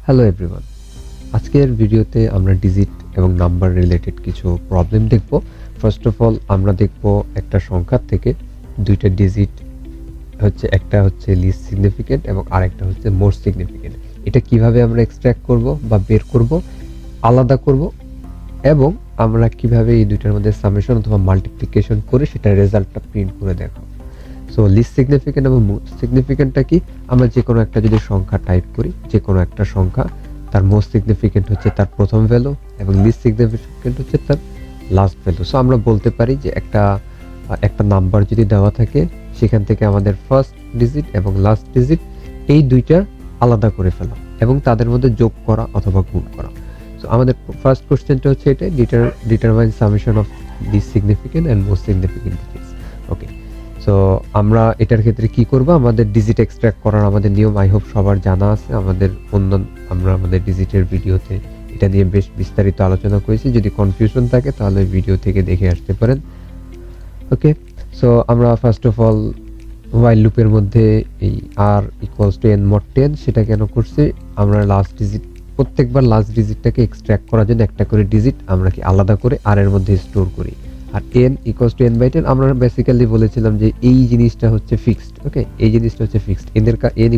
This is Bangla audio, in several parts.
হ্যালো এভরিওয়ান, আজকের ভিডিওতে আমরা ডিজিট এবং নাম্বার রিলেটেড কিছু প্রবলেম দেখব। ফার্স্ট অফ অল আমরা দেখব একটা সংখ্যার থেকে দুইটা ডিজিট একটা হচ্ছে লিস্ট সিগনিফিকেন্ট এবং আরেকটা হচ্ছে মোস্ট সিগনিফিকেন্ট। এটা কিভাবে আমরা এক্সট্র্যাক্ট করব বা বের করব, আলাদা করব, এবং আমরা কিভাবে এই দুইটার মধ্যে সামেশন অথবা মাল্টিপ্লিকেশন করে সেটা রেজাল্টটা প্রিন্ট করে দেখাবো। সো লিস্ট সিগনিফিকেন্ট এবং মোস্ট সিগনিফিকেন্টটা কি? আমরা যে কোনো একটা যদি সংখ্যা টাইপ করি, যে কোনো একটা সংখ্যা, তার মোস্ট সিগনিফিকেন্ট হচ্ছে তার প্রথম ভ্যালু এবং লিস্ট সিগনিফিকেন্ট হচ্ছে তার লাস্ট ভ্যালু। সো আমরা বলতে পারি যে একটা নাম্বার যদি দেওয়া থাকে, সেখান থেকে আমাদের ফার্স্ট ডিজিট এবং লাস্ট ডিজিট এই দুইটা আলাদা করে ফেলা এবং তাদের মধ্যে যোগ করা অথবা গুণ করা। সো আমাদের ফার্স্ট কোশ্চেনটা হচ্ছে এটা, determine summation of list significant and most significant digits. Okay, so আমরা এটার ক্ষেত্রে কি করব? আমাদের ডিজিট এক্সট্রাক্ট করার আমাদের নিয়ম আই হোপ সবার জানা আছে। আমরা আমাদের ডিজিটের ভিডিওতে এটা নিয়ে বেশ বিস্তারিত আলোচনা করেছি। যদি কনফিউশন থাকে তাহলে ভিডিও থেকে দেখে আসতে পারেন। ওকে, সো আমরা ফার্স্ট অফ অল হোয়াইল লুপের মধ্যে এই আর ইকুয়ালস টু এন মড 10 সেটা কেন করছি? আমরা লাস্ট ডিজিট, প্রত্যেকবার লাস্ট ডিজিটটাকে এক্সট্রাক্ট করার জন্য একটা করে ডিজিট আমরা কি আলাদা করে আর এর মধ্যে স্টোর করি। আর n equals to n by 10 আমরা বেসিক্যালি বলেছিলাম যে এই জিনিসটা হচ্ছে ফিক্সড। ওকে, এই জিনিসটা হচ্ছে fixed. n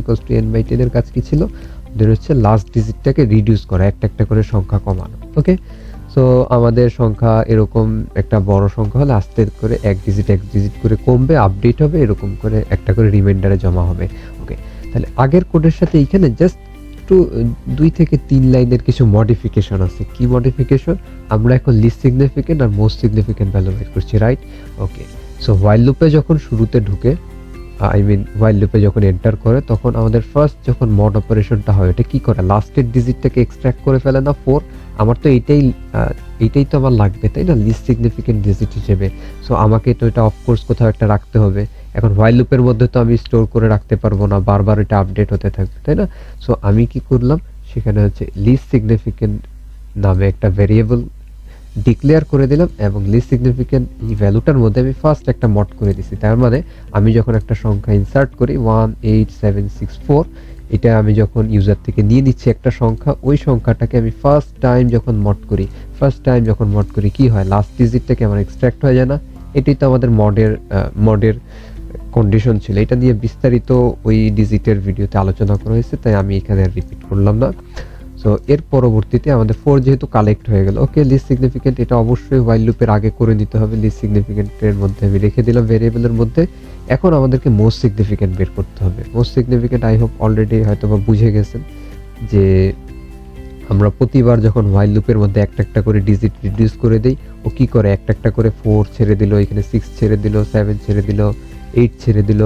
equals to n by 10 এর কাজ কি ছিল? ওদের হচ্ছে লাস্ট ডিজিটটাকে রিডিউস করা, একটা একটা করে সংখ্যা কমানো। ওকে, সো আমাদের সংখ্যা এরকম একটা বড় সংখ্যা হলে আস্তে করে এক ডিজিট করে কমবে, আপডেট হবে, এরকম করে একটা করে রিমাইন্ডারে জমা হবে। ওকে, তাহলে আগের কোডের সাথে এইখানে জাস্ট একটু 2 থেকে 3 লাইনের কিছু মডিফিকেশন আছে। কি মডিফিকেশন? আমরা এখন লিস্ট সিগনিফিকেন্ট আর মোস্ট সিগনিফিকেন্ট ভ্যালু বের করছি, রাইট? ওকে, সো হোয়াইল লুপে যখন শুরুতে ঢুকে, হোয়াইল লুপে যখন এন্টার করে, তখন আমাদের ফার্স্ট যখন মড অপারেশনটা হয়, এটা কি করে? লাস্টের ডিজিটটাকে এক্সট্রাক্ট করে ফেলে না 4। আমার তো এইটাই তো আমার লাগবে, তাই না, লিস্ট সিগনিফিকেন্ট ডিজিট হিসেবে। সো আমাকে তো এটা অফকোর্স কোথাও একটা রাখতে হবে। এখন হোয়াইল লুপের মধ্যে তো আমি স্টোর করে রাখতে পারবো না, বারবার এটা আপডেট হতে থাকবে, তাই না? সো আমি কি করলাম, সেখানে হচ্ছে লিস্ট সিগনিফিকেন্ট নামে একটা ভেরিয়েবল ডিক্লেয়ার করে দিলাম এবং লিস্ট সিগনিফিকেন্ট এই ভ্যালুটার মধ্যে আমি ফার্স্ট একটা মড করে দিছি। তার মানে আমি যখন একটা সংখ্যা ইনসার্ট করি 18764, এটা আমি যখন ইউজার থেকে নিয়ে নিচ্ছি একটা সংখ্যা, ওই সংখ্যাটাকে আমি ফার্স্ট টাইম যখন মড করি কি হয়? লাস্ট ডিজিটটাকে আমার এক্সট্রাক্ট হয়ে যায় না? এটাই তো আমাদের মডের কন্ডিশন ছিল। এটা নিয়ে বিস্তারিত ওই ডিজিটের ভিডিওতে আলোচনা করা হয়েছে, তাই আমি এখানে রিপিট করলাম না। সো এর পরবর্তীতে আমাদের 4 যেহেতু কালেক্ট হয়ে গেল, ওকে, লিস্ট সিগনিফিকেন্ট এটা অবশ্যই হোয়াইল লুপের আগে করে নিতে হবে। লিস্ট সিগনিফিকেন্টের মধ্যে আমি রেখে দিলাম ভেরিয়েবলের মধ্যে। এখন আমাদেরকে মোস্ট সিগনিফিকেন্ট বের করতে হবে। Most significant I hope already হয়তো বা বুঝে গেছেন যে আমরা প্রতিবার যখন হোয়াইল লুপের মধ্যে একটা একটা করে ডিজিট রিডিউস করে দেই, ও কি করে? একটা একটা করে 4 ছেড়ে দিল, এখানে 6 ছেড়ে দিল, 7 ছেড়ে দিল, 8 ছেড়ে দিল,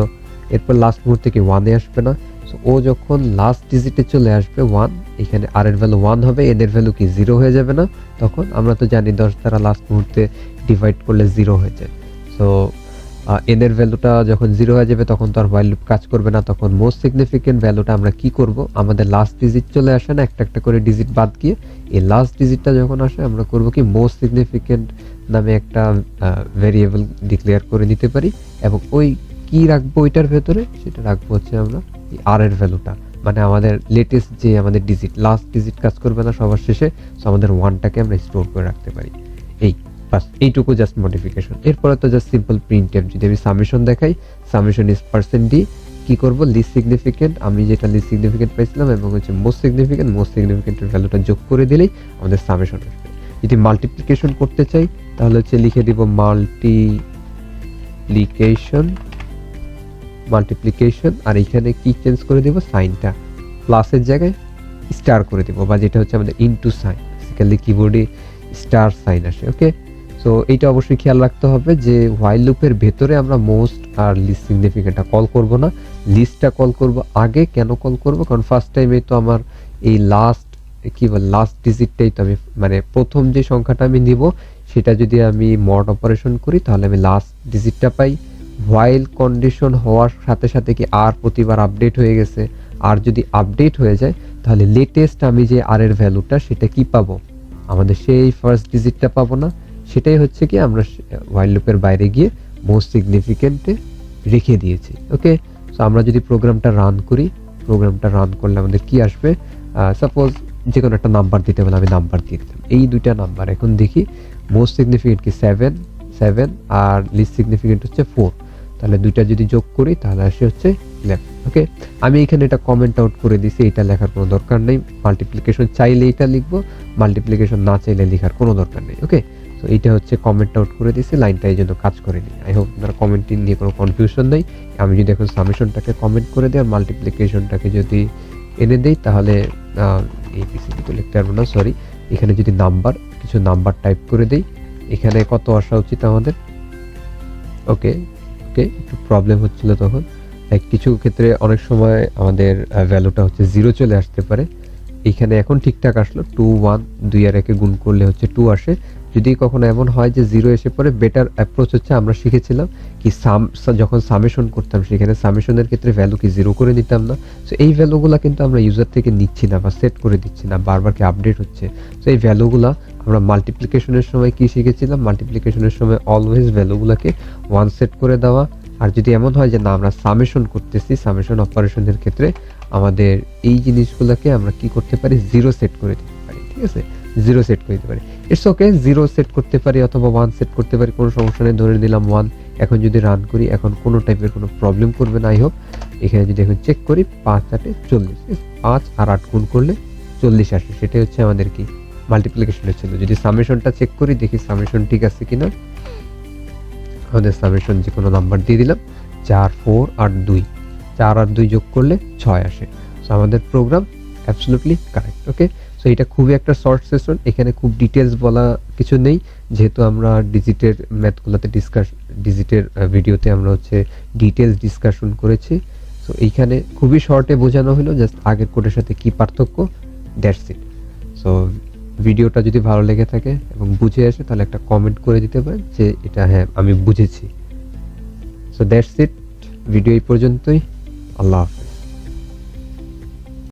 এরপর লাস্ট মুহূর্তে কি 1 এ আসবে না? সো ও যখন লাস্ট ডিজিটে চলে আসবে 1, এখানে আর এর ভ্যালু 1 হবে, এন এর ভ্যালু কি 0 হয়ে যাবে না? তখন আমরা তো জানি 10 দ্বারা লাস্ট মুহূর্তে ডিভাইড করলে 0 হয়ে যায়। সো এন এর ভ্যালুটা যখন 0 হয়ে যাবে তখন তো আর হোয়াইল লুপ কাজ করবে না। তখন মোস্ট সিগনিফিকেন্ট ভ্যালুটা আমরা কি করব? আমাদের লাস্ট ডিজিট চলে আসে না, একটা একটা করে ডিজিট বাদ গিয়ে এই লাস্ট ডিজিটটা যখন আসে আমরা করব কি? মোস্ট সিগনিফিকেন্ট নামে একটা ভেরিয়েবল ডিক্লেয়ার করে নিতে পারি এবং ওই কি রাখবো ওইটার ভেতরে? সেটা রাখবো হচ্ছে আমরা আর এর ভ্যালুটা, মানে আমাদের লেটেস্ট যে আমাদের ডিজিট, লাস্ট ডিজিট কাজ করবে না সবার শেষে। সো আমাদের 1টাকে আমরা স্টোর করে রাখতে পারি। বাস এইটুকু জাস্ট মডিফিকেশন। এরপরে তো জাস্ট সিম্পল প্রিন্টএফ। যদি আমি সামেশন দেখাই, সামেশন ইজ %d, কি করব? লিস্ট সিগনিফিকেন্ট, আমি যেটা লিস্ট সিগনিফিকেন্ট পাইছিলাম এবং হচ্ছে মোস্ট সিগনিফিকেন্টের ভ্যালুটা যোগ করে দিলেই আমাদের সামেশন আসবে। যদি মাল্টিপ্লিকেশন করতে চাই তাহলে হচ্ছে লিখে দিব মাল্টিপ্লিকেশন, আর এখানে কি চেঞ্জ করে দিব? সাইনটা প্লাসের জায়গায় স্টার করে দিব, বা যেটা হচ্ছে আমাদের ইনটু সাইন, বেসিক্যালি কিবোর্ডে স্টার সাইন আসে। ওকে, সো এইটা অবশ্যই খেয়াল রাখতে হবে যে হোয়াইল লুপের ভেতরে আমরা মোস্ট আর লিস্ট সিগনিফিকেন্টটা কল করব না, লিস্টটা কল করব আগে। কেন কল করব? কারণ ফার্স্ট টাইমে তো আমার এই লাস্ট ডিজিটটাই তো আমি, মানে প্রথম যে সংখ্যাটা আমি নিব সেটা যদি আমি মড অপারেশন করি তাহলে আমি লাস্ট ডিজিটটা পাই। হোয়াইল কন্ডিশন হওয়ার সাথে সাথে কি আর প্রতিবার আপডেট হয়ে গেছে, আর যদি আপডেট হয়ে যায় তাহলে লেটেস্ট আমি যে আর এর ভ্যালুটা সেটা কি পাবো? আমাদের সেই ফার্স্ট ডিজিটটা পাবো না। সেটাই হচ্ছে কি আমরা হোয়াইল লুপের বাইরে গিয়ে মোস্ট সিগনিফিকেন্টে রেখে দিয়েছি। ওকে, সো আমরা যদি প্রোগ্রামটা রান করলে আমাদের কি আসবে? সাপোজ যে কোনো একটা নাম্বার দিতে বলে আমি নাম্বার দিয়ে দিলাম, এই দুইটা নাম্বার। এখন দেখি মোস্ট সিগনিফিকেন্ট কি 7 আর লিস্ট সিগনিফিকেন্ট হচ্ছে 4, তাহলে দুইটা যদি যোগ করি তাহলে আসে হচ্ছে 11। ওকে, আমি এখানে এটা কমেন্ট আউট করে দিছি, এটা লেখার কোনো দরকার নেই। মাল্টিপ্লিকেশন চাইলে এটা লিখবো, মাল্টিপ্লিকেশন না চাইলে লেখার কোনো দরকার নেই। ওকে, তো এইটা হচ্ছে কমেন্ট আউট করে দিছি, লাইনটা এই জন্য কাজ করেনি। আই হোপ আপনার কমেন্টটি নিয়ে কোনো কনফিউশন নেই। আমি যদি এখন সামেশনটাকে কমেন্ট করে দিই আর মাল্টিপ্লিকেশনটাকে যদি এনে দেই তাহলে এই পিসিবি তো লিখতে পারবো না, সরি। এখানে যদি নাম্বার, কিছু নাম্বার টাইপ করে দেই, এখানে কত আসা উচিত আমাদের? ওকে ওকে, একটু প্রবলেম হচ্ছিল তখন, লাইক কিছু ক্ষেত্রে অনেক সময় আমাদের ভ্যালুটা হচ্ছে 0 চলে আসতে পারে। এখানে এখন ঠিকঠাক আসলো, 2 1 2 আর 1 গুণ করলে হচ্ছে 2 আসে। যদি কখনো এমন হয় যে 0 এসে পড়ে, বেটার অ্যাপ্রোচ হচ্ছে আমরা শিখেছিলাম কি যখন সামেশন করতাম সেখানে সামেশনের ক্ষেত্রে ভ্যালু কি 0 করে নিতাম না। সো এই ভ্যালুগুলো কিন্তু আমরা ইউজার থেকে নিচ্ছি না বা সেট করে দিচ্ছি না, বারবার কি আপডেট হচ্ছে। সো এই ভ্যালুগুলা আমরা মাল্টিপ্লিকেশনের সময় কি শিখেছিলাম, মাল্টিপ্লিকেশনের সময় অলওয়েজ ভ্যালুগুলোকে 1 সেট করে দেওয়া। আর যদি এমন হয় যে না আমরা সামেশন করতেছি, সামেশন অপারেশনের ক্ষেত্রে আমাদের এই জিনিসগুলোকে আমরা কি করতে পারি, 0 সেট করে দিতে পারি। ঠিক আছে, 0 সেট করে দিতে পারি, ইটস ওকে। 0 সেট করতে পারি অথবা 1 সেট করতে পারি, কোনো সমস্যা নেই। ধরে নিলাম 1। এখন যদি রান করি, এখন কোনো টাইপের কোনো প্রবলেম করবে না আই হোপ। এখানে যদি এখন চেক করি 5 8 40, 5 আর 8 গুণ করলে 40 আসে, সেটাই হচ্ছে আমাদের কি মাল্টিপ্লিকেশনের ছিল। যদি সামেশনটা চেক করি, দেখি সামেশন ঠিক আছে কিনা। আমাদের সামেশন যে কোনো নাম্বার দিয়ে দিলাম, 4 4 আর 2, 4 আর 2 যোগ করলে 6 আসে। সো আমাদের প্রোগ্রাম অ্যাবসলিউটলি কারেক্ট। ওকে, সো এটা খুবই একটা শর্ট সেশন, এখানে খুব ডিটেলস বলা কিছু নেই, যেহেতু আমরা ডিজিটের ম্যাথগুলোতে ডিজিটের ভিডিওতে আমরা হচ্ছে ডিটেলস ডিসকাশন করেছি। সো এইখানে খুবই শর্টে বোঝানো হলো জাস্ট আগের কোডের সাথে কি পার্থক্য, দ্যাটস ইট। সো ভিডিওটা যদি ভালো লেগে থাকে এবং বুঝে আসে তাহলে একটা কমেন্ট করে দিতে পারেন যে এটা হ্যাঁ আমি বুঝেছি। সো দ্যাটস ইট, ভিডিও এই পর্যন্তই। আল্লাহ হাফেজ।